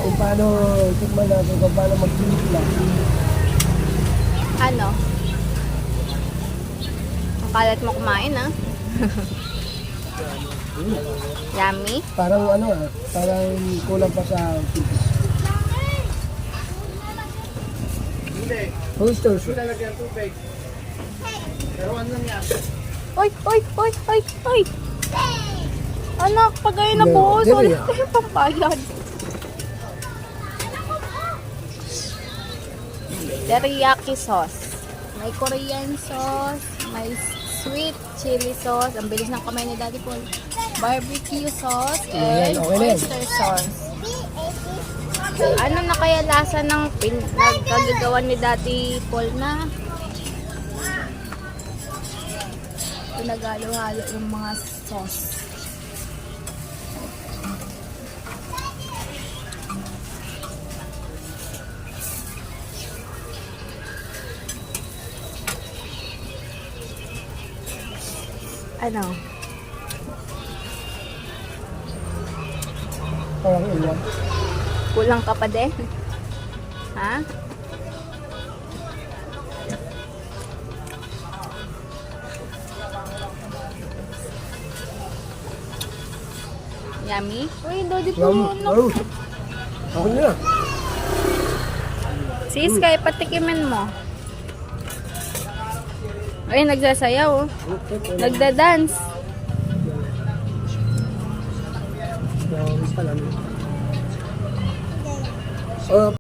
Kung paano, tikman natin kung paano magtimpla. Ano? Ang kalat mo kumain, ah. Yummy. Parang ano parang kulang pa sa timpla. Oyster sauce. Oy, oy, oy, oy, oy. Anak, pag ayun na buhos, wala tayong pambayad. Teriyaki sauce. May Korean sauce, may sweet chili sauce. Ang bilis ng kamay ni Daddy Paul. Barbecue sauce and oyster sauce. Ano na kaya lasa ng nagkagagawa ni Daddy Paul na pinagalo-halo yung mga sauce. Ano? Parang iwan. Kulang ka pa din? Ha? Yummy? Uy, Daddy Paul. Ako na. Sis, kaya patikimin mo. Ay, nagsasayaw. Oh. Nagda-dance. Oh,